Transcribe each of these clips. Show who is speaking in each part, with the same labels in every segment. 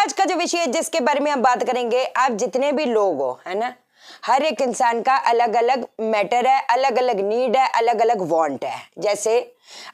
Speaker 1: आज का जो विषय है जिसके बारे में हम बात करेंगे, आप जितने भी लोग हो, है ना, हर एक इंसान का अलग अलग मैटर है, अलग अलग नीड है, अलग अलग वांट है। जैसे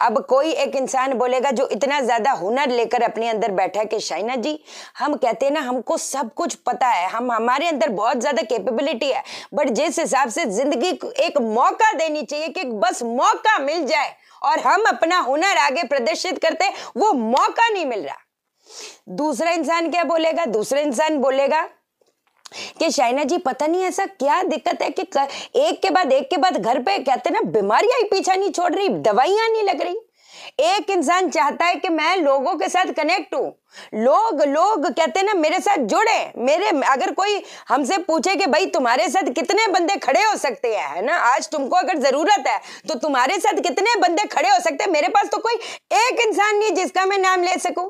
Speaker 1: अब कोई एक इंसान बोलेगा जो इतना ज्यादा हुनर लेकर अपने अंदर बैठा है कि शाइना जी, हम कहते हैं ना हमको सब कुछ पता है, हमारे अंदर बहुत ज्यादा कैपेबिलिटी है, बट जिस हिसाब से जिंदगी को एक मौका देनी चाहिए कि बस मौका मिल जाए और हम अपना हुनर आगे प्रदर्शित करते, वो मौका नहीं मिल रहा। दूसरा इंसान क्या बोलेगा? दूसरा इंसान बोलेगा कि शाइना जी पता नहीं ऐसा क्या दिक्कत है कि एक के बाद घर पे कहते हैं ना बीमारियां ही पीछा नहीं छोड़ रही, दवाइयां नहीं लग रही। एक इंसान चाहता है कि मैं लोगों के साथ कनेक्ट हूं, लोग कहते हैं ना मेरे साथ जुड़े, अगर कोई हमसे पूछे कि भाई तुम्हारे साथ कितने बंदे खड़े हो सकते हैं, है ना, आज तुमको अगर जरूरत है तो तुम्हारे साथ कितने बंदे खड़े हो सकते हैं, मेरे पास तो कोई एक इंसान नहीं जिसका मैं नाम ले सकूं।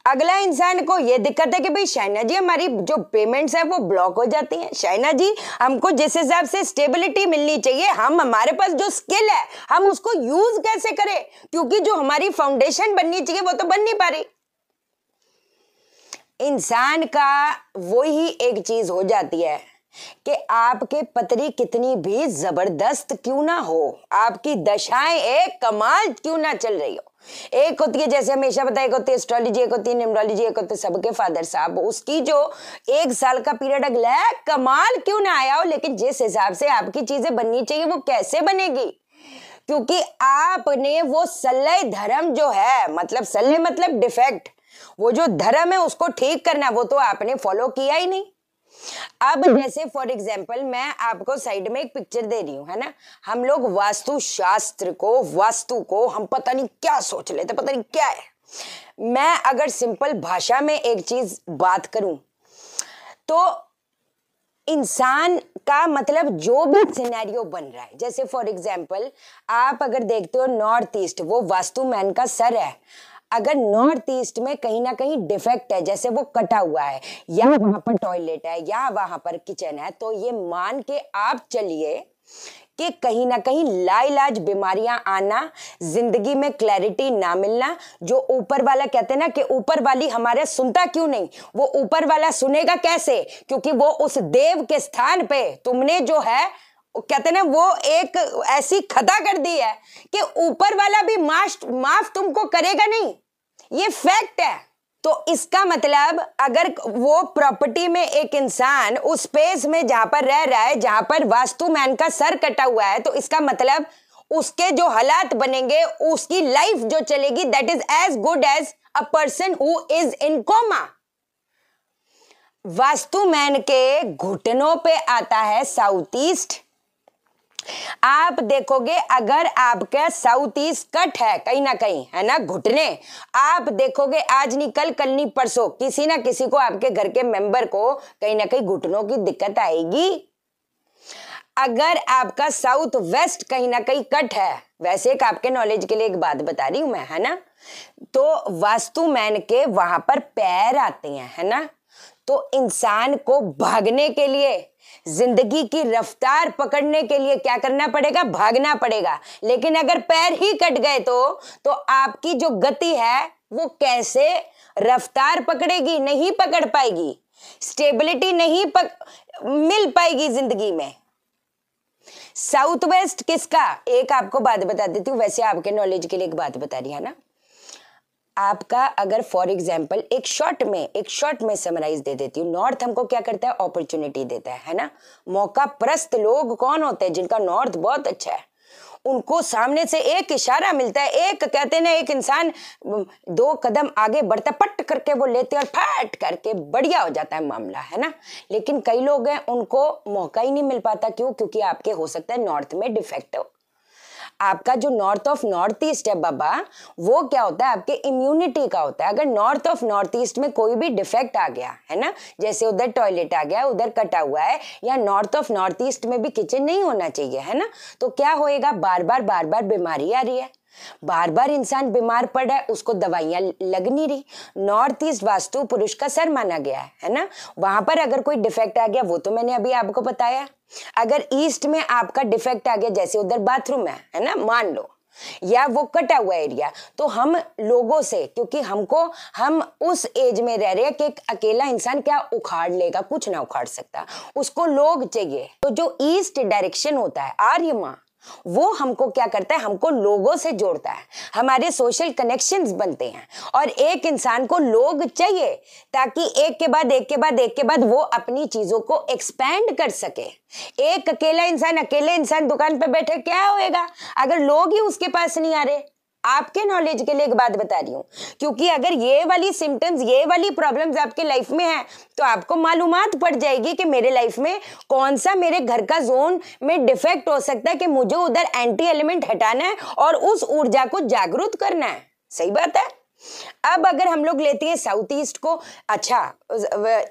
Speaker 1: अगला इंसान को यह दिक्कत है कि भाई शाइना जी हमारी जो पेमेंट्स है वो ब्लॉक हो जाती हैं, शाइना जी हमको जिस हिसाब से स्टेबिलिटी मिलनी चाहिए, हमारे पास जो स्किल है हम उसको यूज कैसे करें, क्योंकि जो हमारी फाउंडेशन बननी चाहिए वो तो बन नहीं पा रही। इंसान का वही एक चीज हो जाती है कि आपके पतरी कितनी भी जबरदस्त क्यों ना हो, आपकी दशाएं एक कमाल क्यों ना चल रही हो, एक होती है जैसे हमेशा बताया, एक होती है एस्ट्रोलॉजी, एक होती है न्यूमरोलॉजी, एक होते सबके फादर साहब, उसकी जो एक साल का पीरियड अगला है कमाल क्यों ना आया हो, लेकिन जिस हिसाब से आपकी चीजें बननी चाहिए वो कैसे बनेगी, क्योंकि आपने वो सल्ले धर्म जो है, मतलब सल्ले मतलब डिफेक्ट, वो जो धर्म है उसको ठीक करना, वो तो आपने फॉलो किया ही नहीं। अब जैसे फॉर एग्जाम्पल मैं आपको साइड में एक पिक्चर दे रही हूँ, है ना, हम लोग वास्तु शास्त्र को, वास्तु को हम पता नहीं क्या सोच लेते, पता नहीं क्या है। मैं अगर सिंपल भाषा में एक चीज बात करूं तो इंसान का मतलब जो भी सिनेरियो बन रहा है, जैसे फॉर एग्जाम्पल आप अगर देखते हो नॉर्थ ईस्ट, वो वास्तु मैन का सर है, अगर नॉर्थ ईस्ट में कहीं ना कहीं डिफेक्ट है, जैसे वो कटा हुआ है या वहां पर टॉयलेट है या वहां पर किचन है, तो ये मान के आप चलिए कि कहीं ना कहीं लाइलाज बीमारियां आना, जिंदगी में क्लैरिटी ना मिलना। जो ऊपर वाला कहते हैं ना कि ऊपर वाली हमारे सुनता क्यों नहीं, वो ऊपर वाला सुनेगा कैसे, क्योंकि वो उस देव के स्थान पे तुमने जो है कहते ना वो एक ऐसी खता कर दी है कि ऊपर वाला भी माफ तुमको करेगा नहीं, ये फैक्ट है। तो इसका मतलब अगर वो प्रॉपर्टी में एक इंसान उस स्पेस में जहां पर रह रहा है जहां पर वास्तु मैन का सर कटा हुआ है, तो इसका मतलब उसके जो हालात बनेंगे, उसकी लाइफ जो चलेगी, that is as good as a person who is in coma. Vastu man के घुटनों पे आता है साउथ ईस्ट। आप देखोगे अगर आपका साउथ ईस्ट कट है कहीं ना कहीं, है ना, घुटने, आप देखोगे आज नहीं कल नहीं परसों किसी ना किसी को, आपके घर के मेंबर को कहीं ना कहीं घुटनों की दिक्कत आएगी। अगर आपका साउथ वेस्ट कहीं ना कहीं कट है, वैसे एक आपके नॉलेज के लिए एक बात बता रही हूं मैं, है ना, तो वास्तु मैन के वहां पर पैर आते हैं, है ना, तो इंसान को भागने के लिए, जिंदगी की रफ्तार पकड़ने के लिए क्या करना पड़ेगा? भागना पड़ेगा। लेकिन अगर पैर ही कट गए तो आपकी जो गति है वो कैसे रफ्तार पकड़ेगी? नहीं पकड़ पाएगी, स्टेबिलिटी नहीं मिल पाएगी जिंदगी में। साउथ वेस्ट किसका? एक आपको बात बता देती हूँ, वैसे आपके नॉलेज के लिए एक बात बता रही है ना, आपका अगर फॉर एग्जाम्पल एक शॉर्ट में समराइज दे देती हूँ, नॉर्थ हमको क्या करता है? अपॉर्चुनिटी देता है ना, मौका परस्त लोग कौन होते हैं जिनका नॉर्थ बहुत अच्छा है, उनको सामने से एक इशारा मिलता है, एक कहते हैं ना, एक इंसान 2 कदम आगे बढ़ता, पट करके वो लेते और फट करके बढ़िया हो जाता है मामला, है ना। लेकिन कई लोग हैं उनको मौका ही नहीं मिल पाता, क्यों? क्योंकि आपके हो सकता है नॉर्थ में डिफेक्ट हो। आपका जो नॉर्थ ऑफ नॉर्थ ईस्ट है बाबा, वो क्या होता है? आपके इम्यूनिटी का होता है। अगर नॉर्थ ऑफ नॉर्थ ईस्ट में कोई भी डिफेक्ट आ गया, है ना, जैसे उधर टॉयलेट आ गया, उधर कटा हुआ है, या नॉर्थ ऑफ नॉर्थ ईस्ट में भी किचन नहीं होना चाहिए, है ना, तो क्या होएगा? बार बार बीमारी आ रही है, बार बार इंसान बीमार पड़ रहा है, उसको दवाइयां लग नहीं रही। नॉर्थ ईस्ट वास्तु पुरुष का सर माना गया है ना, वहां पर अगर कोई डिफेक्ट आ गया, वो तो मैंने अभी आपको बताया। अगर ईस्ट में आपका डिफेक्ट आ गया, जैसे उधर बाथरूम है ना, मान लो, या वो कटा हुआ एरिया, तो हम लोगों से, क्योंकि हम उस एज में रह रहे हैं कि एक अकेला इंसान क्या उखाड़ लेगा, कुछ ना उखाड़ सकता, उसको लोग चाहिए। तो जो ईस्ट डायरेक्शन होता है आर्यमा, वो हमको क्या करता है, हमको लोगों से जोड़ता है, हमारे सोशल कनेक्शंस बनते हैं। और एक इंसान को लोग चाहिए ताकि एक के बाद एक के बाद एक के बाद वो अपनी चीजों को एक्सपैंड कर सके। एक अकेले इंसान दुकान पे बैठे क्या होएगा अगर लोग ही उसके पास नहीं आ रहे। आपके नॉलेज के लिए एक बात बता रही हूं, क्योंकि अगर ये वाली सिम्टम्स, ये वाली प्रॉब्लम्स आपके लाइफ में है तो आपको मालूमात पड़ जाएगी कि मेरे लाइफ में कौन सा मेरे घर का जोन में डिफेक्ट हो सकता है कि मुझे उधर एंटी एलिमेंट हटाना है और उस ऊर्जा को जागरूक करना है। सही बात है। अब अगर हम लोग लेते हैं साउथ ईस्ट को, अच्छा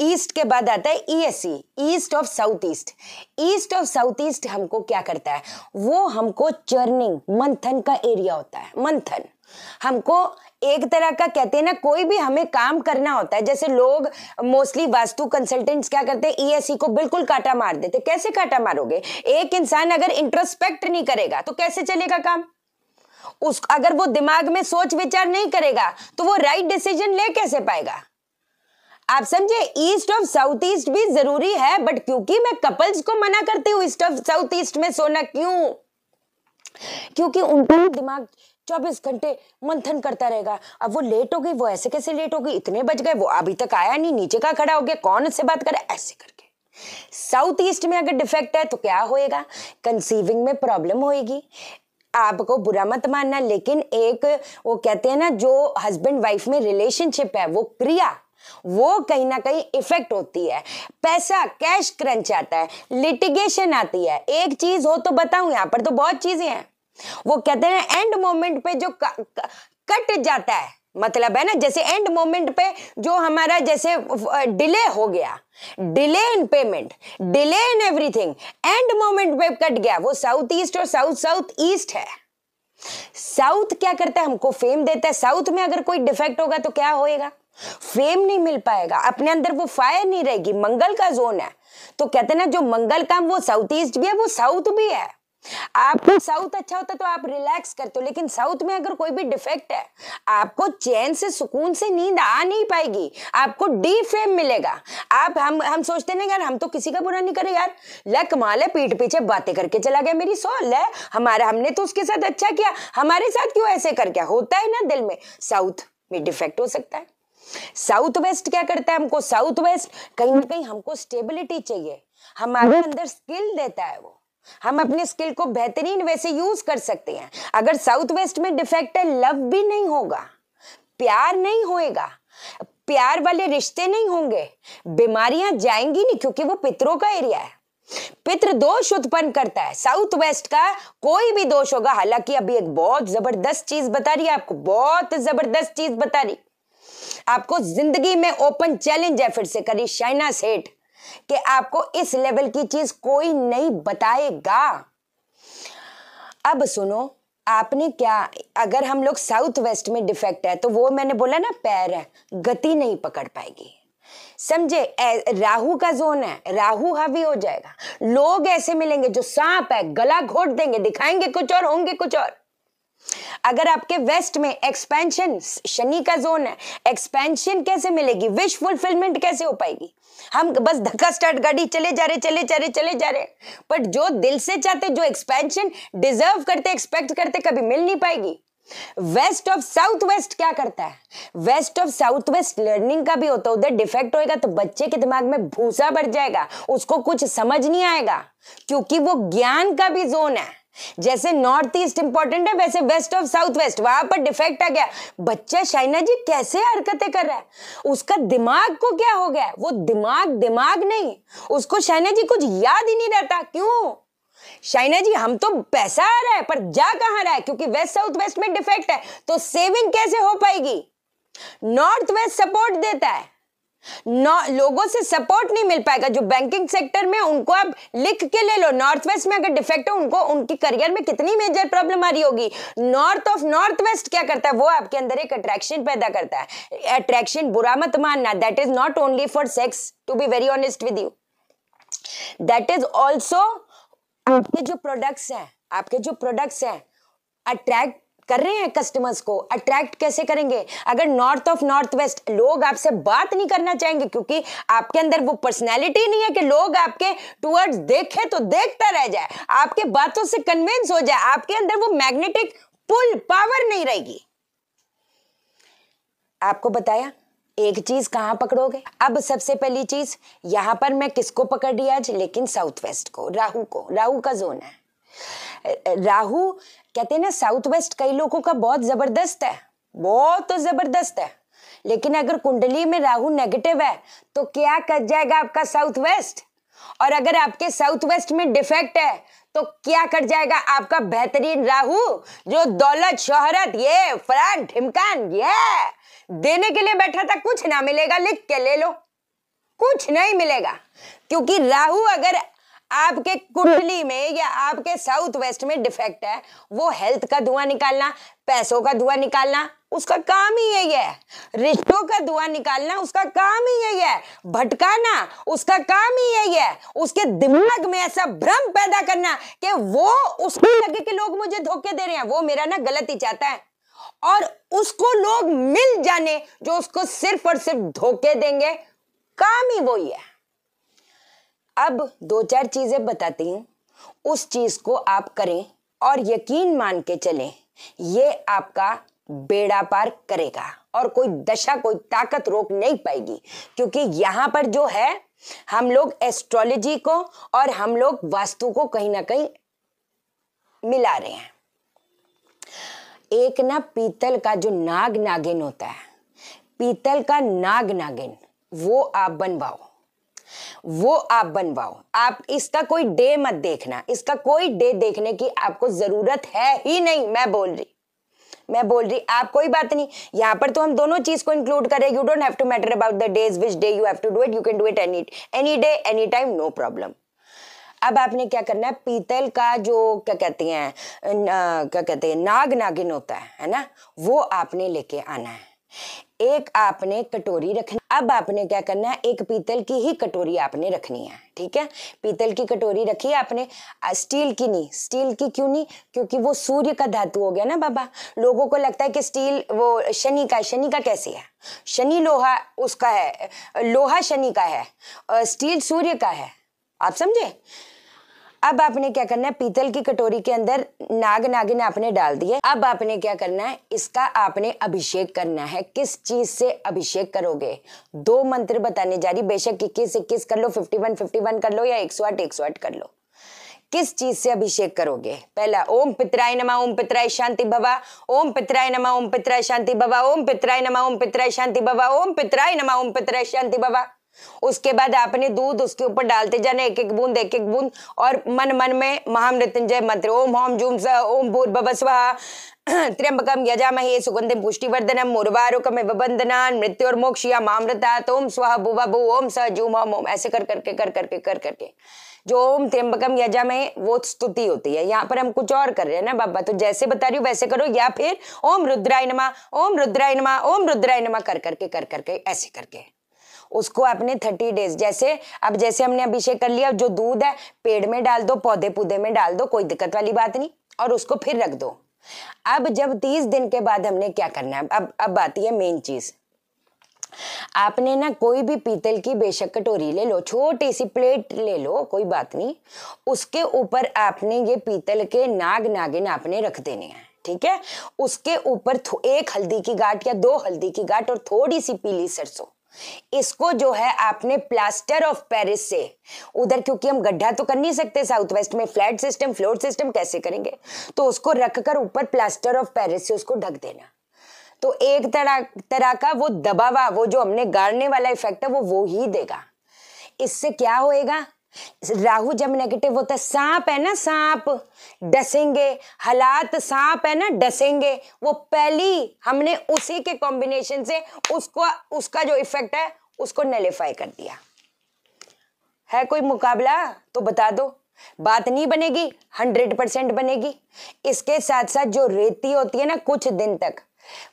Speaker 1: ईस्ट के बाद आता है ESC, east of south east. East of south east हमको क्या करता है, वो हमको चर्निंग, मंथन का एरिया होता है। मंथन हमको एक तरह का कहते हैं ना, कोई भी हमें काम करना होता है, जैसे लोग मोस्टली वास्तु कंसल्टेंट्स क्या करते हैं, ईएससी को बिल्कुल काटा मार देते। कैसे काटा मारोगे? एक इंसान अगर इंट्रोस्पेक्ट नहीं करेगा तो कैसे चलेगा काम? अगर वो दिमाग में सोच विचार नहीं करेगा तो वो राइट डिसीजन ले कैसे पाएगा? आप समझे? ईस्ट ऑफ साउथ ईस्ट भी जरूरी है, बट क्योंकि मैं कपल्स को मना करती हूँ ईस्ट ऑफ साउथ ईस्ट में सोना, क्यों? क्योंकि उनका दिमाग 24 घंटे मंथन करता रहेगा। अब वो लेट हो गई, वो ऐसे कैसे लेट हो गई, इतने बज गए, वो अभी तक आया नहीं, नीचे का खड़ा हो गया, कौन से बात करे, ऐसे करके। साउथ ईस्ट में अगर डिफेक्ट है तो क्या होएगा? कंसीविंग में प्रॉब्लम होएगी। आपको बुरा मत मानना, लेकिन एक वो कहते हैं ना, जो हस्बैंड वाइफ में रिलेशनशिप है, वो क्रिया, वो कहीं ना कहीं इफेक्ट होती है। पैसा, कैश क्रंच आता है, लिटिगेशन आती है। एक चीज हो तो बताऊं, यहां पर तो बहुत चीजें हैं। वो कहते हैं एंड मोमेंट पे जो कट जाता है, मतलब है ना, जैसे एंड मोमेंट पे जो हमारा जैसे डिले हो गया, delay in payment, delay in everything, end moment पे कट गया, वो साउथ ईस्ट और साउथ ईस्ट है। साउथ क्या करता है, हमको फेम देता है। साउथ में अगर कोई डिफेक्ट होगा तो क्या होएगा? फेम नहीं मिल पाएगा, अपने अंदर वो फायर नहीं रहेगी। मंगल का जोन है, तो कहते हैं ना, जो मंगल काम वो साउथ ईस्ट भी है, वो साउथ भी है। आपको साउथ अच्छा होता तो आप रिलैक्स करते हो, लेकिन साउथ में अगर कोई भी डिफेक्ट है, आपको चैन से, सुकून से नींद आ नहीं पाएगी, आपको डी फेम मिलेगा। हम सोचते नहीं यार, हम तो किसी का बुरा नहीं करे यार, ले कमाल है, पीठ पीछे बातें करके चला गया मेरी सोल है, हमने तो उसके साथ अच्छा किया, हमारे साथ क्यों ऐसे कर गया? होता है ना दिल में। साउथ में डिफेक्ट हो सकता है। साउथ वेस्ट क्या करता है हमको? साउथ वेस्ट कहीं ना कहीं हमको स्टेबिलिटी चाहिए, हमारे अंदर स्किल देता है वो, हम अपने स्किल को बेहतरीन वैसे यूज कर सकते हैं। अगर साउथ वेस्ट में डिफेक्ट है, लव भी नहीं होगा, प्यार नहीं होएगा, प्यार वाले रिश्ते नहीं होंगे, बीमारियां जाएंगी नहीं, क्योंकि वो पितरों का एरिया है। पितृ दोष उत्पन्न करता है साउथ वेस्ट का, कोई भी दोष होगा। हालांकि अभी एक बहुत जबरदस्त चीज बता रही है आपको, बहुत जबरदस्त चीज बता रही आपको, जिंदगी में ओपन चैलेंज है फिर से करी शाइना सेठ कि आपको इस लेवल की चीज कोई नहीं बताएगा। अब सुनो, आपने क्या, अगर हम लोग साउथ वेस्ट में डिफेक्ट है तो वो मैंने बोला ना, पैर है, गति नहीं पकड़ पाएगी। समझे? राहु का जोन है, राहु हावी हो जाएगा। लोग ऐसे मिलेंगे जो सांप है, गला घोट देंगे, दिखाएंगे कुछ और होंगे कुछ और। अगर आपके वेस्ट में एक्सपेंशन, शनि का जोन है, एक्सपेंशन कैसे मिलेगी, विश फुलफिलमेंट कैसे हो पाएगी? हम बस धक्का स्टार्ट, गाड़ी चले जा रहे, पर जो दिल से चाहते, जो एक्सपेंशन डिजर्व करते, एक्सपेक्ट करते, कभी मिल नहीं पाएगी। वेस्ट ऑफ साउथ वेस्ट क्या करता है? West of south west learning का भी होता है। उधर डिफेक्ट होएगा तो बच्चे के दिमाग में भूसा बढ़ जाएगा, उसको कुछ समझ नहीं आएगा, क्योंकि वो ज्ञान का भी जोन है। जैसे नॉर्थ ईस्ट इंपॉर्टेंट है, वैसे वेस्ट ऑफ साउथ वेस्ट, वहां पर डिफेक्ट आ गया, बच्चा शाइना जी कैसे हरकतें कर रहा है, उसका दिमाग को क्या हो गया? वो दिमाग नहीं, उसको शाइना जी कुछ याद ही नहीं रहता। क्यों शाइना जी? हम तो पैसा आ रहा है पर जा कहां रहा है? क्योंकि वेस्ट साउथ वेस्ट में डिफेक्ट है, तो सेविंग कैसे हो पाएगी? नॉर्थ वेस्ट सपोर्ट देता है, लोगों से सपोर्ट नहीं मिल पाएगा। जो बैंकिंग सेक्टर में, उनको आप लिख के ले लो, नॉर्थ वेस्ट में अगर डिफेक्ट है, उनको उनकी करियर में कितनी मेजर प्रॉब्लम आ रही होगी। नॉर्थ वेस्ट क्या करता है? वो आपके अंदर एक अट्रैक्शन पैदा करता है। अट्रैक्शन बुरा मत मानना, that is not only for sex, to be very honest with you, that is also आपके जो प्रोडक्ट्स हैं, अट्रैक्ट कर रहे हैं कस्टमर्स को। अट्रैक्ट कैसे करेंगे? अगर नॉर्थ ऑफ नॉर्थ वेस्ट लोग आपसे बात नहीं करना चाहेंगे क्योंकि आपके अंदर वो पर्सनैलिटी नहीं है कि लोग आपके टूवर्ड्स देखे तो देखता रह जाए, आपके बातों से कन्विंस हो जाए, आपके अंदर वो मैग्नेटिक पुल पावर नहीं रहेगी। आपको बताया एक चीज कहां पकड़ोगे। अब सबसे पहली चीज यहां पर मैं किसको पकड़ रही आज, लेकिन साउथ वेस्ट को, राहु को। राहु का जोन है। राहु कहते हैं ना साउथ वेस्ट कई लोगों का बहुत जबरदस्त है, बहुत तो जबरदस्त है, लेकिन अगर कुंडली में राहु नेगेटिव है तो क्या कर जाएगा आपका साउथ वेस्ट। और अगर आपके साउथ वेस्ट में डिफेक्ट है तो क्या कर जाएगा आपका बेहतरीन राहु, जो दौलत शोहरत ये फलान ढिमकान ये देने के लिए बैठा था, कुछ ना मिलेगा, लिख के ले लो, कुछ नहीं मिलेगा। क्योंकि राहु अगर आपके कुंडली में या आपके साउथ वेस्ट में डिफेक्ट है, वो हेल्थ का धुआं निकालना, पैसों का धुआं निकालना, उसका काम ही यही है। रिश्तों का धुआं निकालना, उसका काम ही यही है। भटकाना, उसका काम ही यही है। उसके दिमाग में ऐसा भ्रम पैदा करना कि वो उसको लगे कि लोग मुझे धोखे दे रहे हैं, वो मेरा ना गलत ही चाहता है, और उसको लोग मिल जाने जो उसको सिर्फ और सिर्फ धोखे देंगे, काम ही वही है। अब दो चार चीजें बताती हूं, उस चीज को आप करें और यकीन मान के चलें, ये आपका बेड़ा पार करेगा और कोई दशा कोई ताकत रोक नहीं पाएगी। क्योंकि यहां पर जो है हम लोग एस्ट्रोलॉजी को और हम लोग वास्तु को कहीं ना कहीं मिला रहे हैं। एक ना पीतल का जो नाग नागिन होता है, पीतल का नाग नागिन, वो आप बनवाओ, वो आप बनवाओ। आप इसका कोई डे मत देखना, इसका कोई डे देखने की आपको जरूरत है ही नहीं। मैं बोल रही आप कोई बात नहीं, यहां पर तो हम दोनों चीज को इंक्लूड करें। You don't have to matter about the days which day you have to do it, you can do it any day any time, no problem. अब आपने क्या करना है, पीतल का जो क्या कहते हैं नाग नागिन होता है ना, वो आपने लेके आना है। एक आपने कटोरी रखनी। अब आपने क्या करना है, एक पीतल की ही कटोरी आपने रखनी है, ठीक है। पीतल की कटोरी रखी आपने, स्टील की नहीं। स्टील की क्यों नहीं? क्योंकि वो सूर्य का धातु हो गया ना बाबा। लोगों को लगता है कि स्टील वो शनि का, शनि का कैसे है? शनि लोहा उसका है, लोहा शनि का है, स्टील सूर्य का है, आप समझे। अब आपने क्या करना है, पीतल की कटोरी के अंदर नाग नागिन आपने डाल दिए। अब आपने क्या करना है, इसका आपने अभिषेक करना है। किस चीज से अभिषेक करोगे? दो मंत्र बताने जा रही, बेशक 21 कर लो, 51 कर लो, या 108 कर लो। किस चीज से अभिषेक करोगे? पहला ओम पितराय नमः, ओम पितराय शांति भवा, ओम पितराय नमः, ओम पितराय शांति भवा, ओम पितराय नमः, ओम पितराय शांति भवा, ओम पितराय नमः, ओम पितराय शांति भवा। उसके बाद आपने दूध उसके ऊपर डालते जाना, एक एक बूंद, और मन मन में महामृत्युंजय मंत्र, ओम होम जूम स ओम भूर्भुवः स्वः त्र्यंबकम यजामहे सुगंधिम पुष्टिवर्धनम उर्वारुकमिव बन्धनान् मृत्युर्मोक्षयमामृतात् ओम स्वः भुवः भुः ओम स जूम ओम। ऐसे कर करके जो ओम त्र्यंबकम यजामहे वो स्तुति होती है। यहाँ पर हम कुछ और कर रहे हैं ना बाबा, तो जैसे बता रही हूँ वैसे करो, या फिर ओम रुद्राय नमः, ओम रुद्राय नमः, ओम रुद्राय नमः कर करके ऐसे करके उसको आपने 30 डेज, जैसे हमने अभिषेक कर लिया, जो दूध है पेड़ में डाल दो, पौधे में डाल दो, कोई दिक्कत वाली बात नहीं, और उसको फिर रख दो। अब जब 30 दिन के बाद हमने क्या करना है, अब आती है मेन चीज। आपने ना कोई भी पीतल की बेशक कटोरी ले लो, छोटी सी प्लेट ले लो, कोई बात नहीं, उसके ऊपर आपने ये पीतल के नाग नागिन आपने रख देने हैं, ठीक है। उसके ऊपर एक हल्दी की गांठ या 2 हल्दी की गांठ और थोड़ी सी पीली सरसों, इसको जो है आपने प्लास्टर ऑफ पेरिस से उधर, क्योंकि हम गड्ढा तो कर नहीं सकते साउथ वेस्ट में, फ्लैट सिस्टम फ्लोर सिस्टम कैसे करेंगे, तो उसको रखकर ऊपर प्लास्टर ऑफ पेरिस से उसको ढक देना। तो एक तरह का वो दबावा, वो जो हमने गाड़ने वाला इफेक्ट है वो ही देगा। इससे क्या होएगा, राहु जब नेगेटिव होता है, सांप है ना, सांप डसेंगे, हालात सांप है ना डसेंगे, वो पहली हमने उसी के कॉम्बिनेशन से उसका जो इफेक्ट है उसको नलिफाई कर दिया है। कोई मुकाबला तो बता दो, बात नहीं बनेगी, 100% बनेगी। इसके साथ साथ जो रेती होती है ना, कुछ दिन तक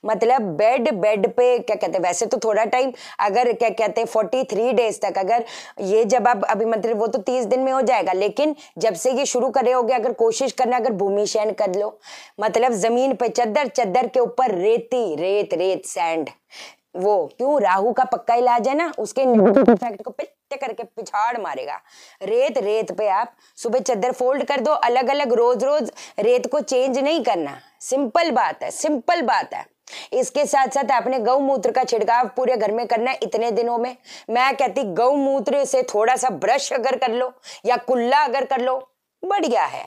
Speaker 1: मतलब बेड पे क्या कहते हैं, वैसे तो थोड़ा टाइम, अगर क्या कहते हैं 43 डेज तक, अगर ये जब आप अभी मतलब वो तो 30 दिन में हो जाएगा, लेकिन जब से ये शुरू करे होगे अगर कोशिश करना, अगर भूमि शयन कर लो, मतलब जमीन पे चद्दर, चद्दर के ऊपर रेती, रेत रेत सैंड, वो क्यों, राहु का पक्का इलाज है ना, उसके इफेक्ट को पिट्टे करके पिछाड़ मारेगा। रेत रेत पे आप सुबह चद्दर फोल्ड कर दो, अलग अलग, रोज रोज रेत को चेंज नहीं करना, सिंपल बात है, सिंपल बात है। इसके साथ साथ आपने गौमूत्र का छिड़काव पूरे घर में करना है इतने दिनों में। मैं कहती गौमूत्र से थोड़ा सा ब्रश अगर कर लो या कुल्ला अगर कर लो, बढ़िया है,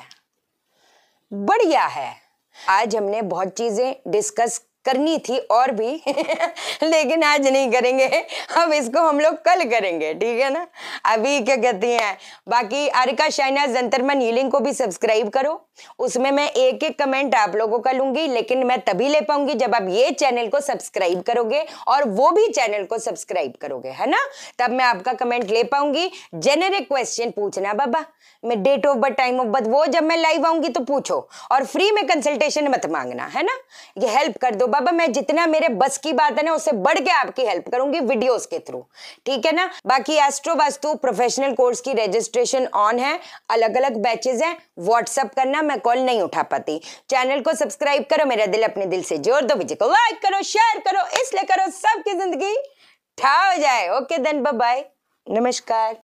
Speaker 1: बढ़िया है। आज हमने बहुत चीजें डिस्कस करनी थी और भी लेकिन आज नहीं करेंगे, अब इसको हम लोग कल करेंगे, ठीक है ना। अभी क्या कहती हैं, बाकी आरिका शाइना जंतरमन हीलिंग को भी सब्सक्राइब करो, उसमें मैं एक एक कमेंट आप लोगों का लूंगी, लेकिन मैं तभी ले पाऊंगी जब आप ये चैनल को सब्सक्राइब करोगे और वो भी चैनल को सब्सक्राइब करोगे, है ना, तब मैं आपका कमेंट ले पाऊंगी। जेनेरिक क्वेश्चन पूछना बाबा, मैं date of birth, time of birth, वो जब मैं लाइव आऊंगी तो पूछो, और फ्री में कंसल्टेशन मत मांगना, है ना, ये हेल्प कर दो बाबा, मैं जितना मेरे बस की बात है ना उससे बढ़ के आपकी हेल्प करूंगी वीडियोस के थ्रू, ठीक है ना। बाकी एस्ट्रो वास्तु प्रोफेशनल कोर्स की रजिस्ट्रेशन ऑन है, अलग अलग बैचेस हैं, व्हाट्सएप करना, मैं कॉल नहीं उठा पाती। चैनल को सब्सक्राइब करो, मेरा दिल अपने दिल से जोड़ दो, वीडियो को लाइक करो, शेयर करो, इसलिए करो सबकी जिंदगी ठा हो जाए। ओके देन, बाय बाय, नमस्कार।